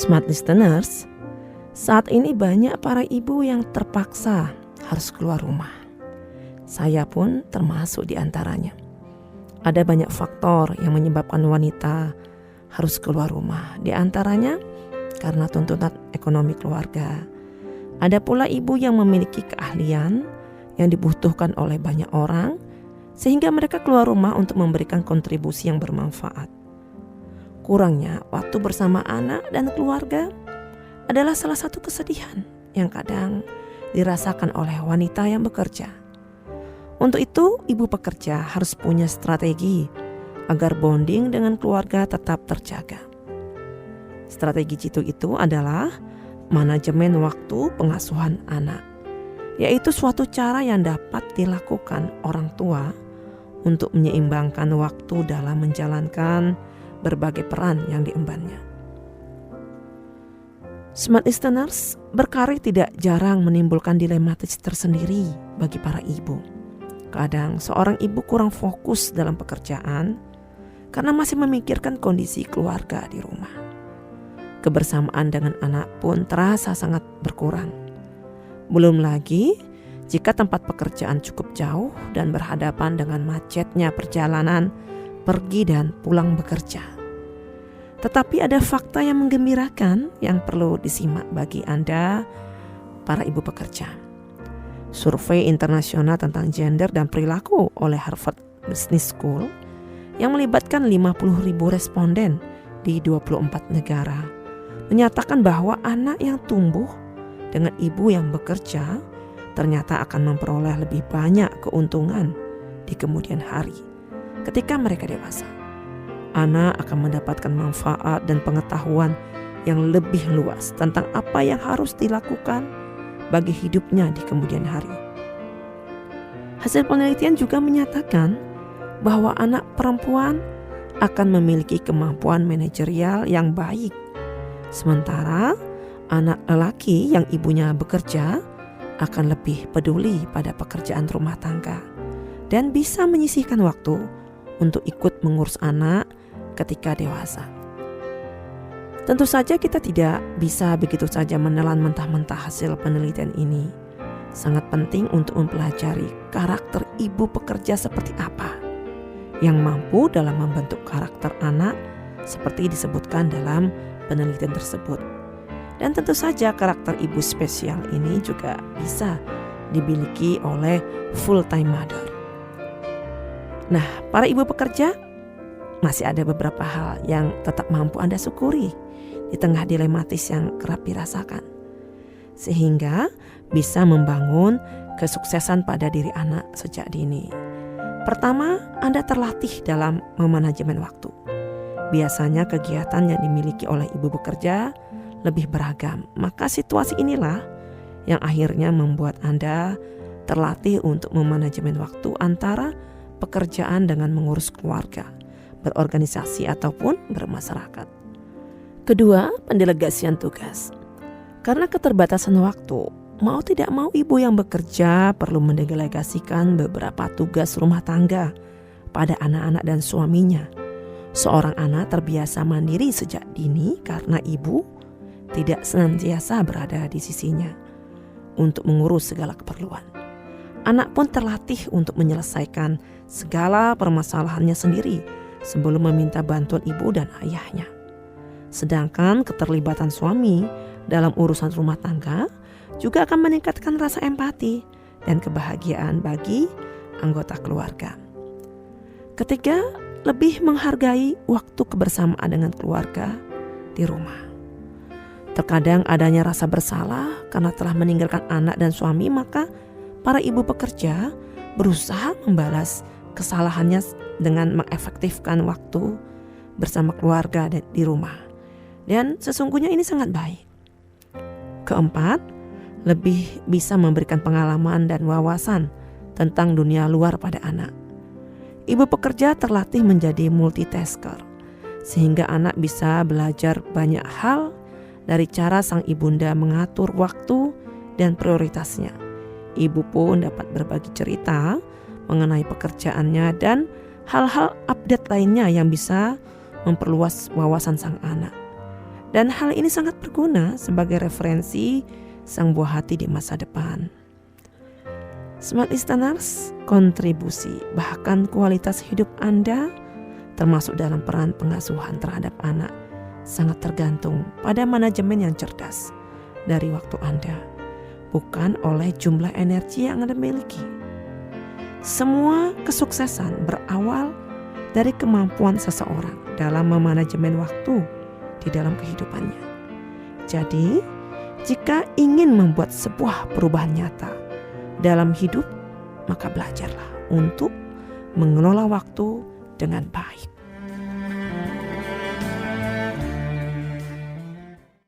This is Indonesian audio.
Smart listeners, saat ini banyak para ibu yang terpaksa harus keluar rumah. Saya pun termasuk di antaranya. Ada banyak faktor yang menyebabkan wanita harus keluar rumah. Di antaranya karena tuntutan ekonomi keluarga. Ada pula ibu yang memiliki keahlian yang dibutuhkan oleh banyak orang, sehingga mereka keluar rumah untuk memberikan kontribusi yang bermanfaat. Kurangnya waktu bersama anak dan keluarga adalah salah satu kesedihan yang kadang dirasakan oleh wanita yang bekerja. Untuk itu, ibu pekerja harus punya strategi agar bonding dengan keluarga tetap terjaga. Strategi jitu itu adalah manajemen waktu pengasuhan anak, yaitu suatu cara yang dapat dilakukan orang tua untuk menyeimbangkan waktu dalam menjalankan berbagai peran yang diembannya. Smart listeners, berkarir tidak jarang menimbulkan dilematis tersendiri bagi para ibu. Kadang seorang ibu kurang fokus dalam pekerjaan karena masih memikirkan kondisi keluarga di rumah. Kebersamaan dengan anak pun terasa sangat berkurang. Belum lagi jika tempat pekerjaan cukup jauh dan berhadapan dengan macetnya perjalanan pergi dan pulang bekerja. Tetapi ada fakta yang menggembirakan yang perlu disimak bagi Anda, para ibu pekerja. Survei internasional tentang gender dan perilaku oleh Harvard Business School yang melibatkan 50.000 responden di 24 negara menyatakan bahwa anak yang tumbuh dengan ibu yang bekerja ternyata akan memperoleh lebih banyak keuntungan di kemudian hari ketika mereka dewasa. Anak akan mendapatkan manfaat dan pengetahuan yang lebih luas tentang apa yang harus dilakukan bagi hidupnya di kemudian hari. Hasil penelitian juga menyatakan bahwa anak perempuan akan memiliki kemampuan manajerial yang baik, sementara anak lelaki yang ibunya bekerja akan lebih peduli pada pekerjaan rumah tangga dan bisa menyisihkan waktu untuk ikut mengurus anak ketika dewasa. Tentu saja kita tidak bisa begitu saja menelan mentah-mentah hasil penelitian ini. Sangat penting untuk mempelajari karakter ibu pekerja seperti apa yang mampu dalam membentuk karakter anak seperti disebutkan dalam penelitian tersebut. Dan tentu saja karakter ibu spesial ini juga bisa dimiliki oleh full-time mother. Nah, para ibu pekerja, masih ada beberapa hal yang tetap mampu Anda syukuri di tengah dilematis yang kerap dirasakan, sehingga bisa membangun kesuksesan pada diri anak sejak dini. Pertama, Anda terlatih dalam memanajemen waktu. Biasanya kegiatan yang dimiliki oleh ibu bekerja lebih beragam, maka situasi inilah yang akhirnya membuat Anda terlatih untuk memanajemen waktu antara pekerjaan dengan mengurus keluarga, berorganisasi ataupun bermasyarakat. Kedua, pendelegasian tugas. Karena keterbatasan waktu, mau tidak mau ibu yang bekerja perlu mendelegasikan beberapa tugas rumah tangga pada anak-anak dan suaminya. Seorang anak terbiasa mandiri sejak dini karena ibu tidak senantiasa berada di sisinya untuk mengurus segala keperluan. Anak pun terlatih untuk menyelesaikan segala permasalahannya sendiri sebelum meminta bantuan ibu dan ayahnya. Sedangkan keterlibatan suami dalam urusan rumah tangga juga akan meningkatkan rasa empati dan kebahagiaan bagi anggota keluarga. Ketiga, lebih menghargai waktu kebersamaan dengan keluarga di rumah. Terkadang adanya rasa bersalah karena telah meninggalkan anak dan suami, maka para ibu pekerja berusaha membalas kesalahannya dengan mengefektifkan waktu bersama keluarga di rumah. Dan sesungguhnya ini sangat baik. Keempat, lebih bisa memberikan pengalaman dan wawasan tentang dunia luar pada anak. Ibu pekerja terlatih menjadi multitasker, sehingga anak bisa belajar banyak hal dari cara sang ibunda mengatur waktu dan prioritasnya. Ibu pun dapat berbagi cerita mengenai pekerjaannya dan hal-hal update lainnya yang bisa memperluas wawasan sang anak. Dan hal ini sangat berguna sebagai referensi sang buah hati di masa depan. Smart Listeners, kontribusi bahkan kualitas hidup Anda termasuk dalam peran pengasuhan terhadap anak sangat tergantung pada manajemen yang cerdas dari waktu Anda, bukan oleh jumlah energi yang Anda miliki. Semua kesuksesan berawal dari kemampuan seseorang dalam memanajemen waktu di dalam kehidupannya. Jadi, jika ingin membuat sebuah perubahan nyata dalam hidup, maka belajarlah untuk mengelola waktu dengan baik.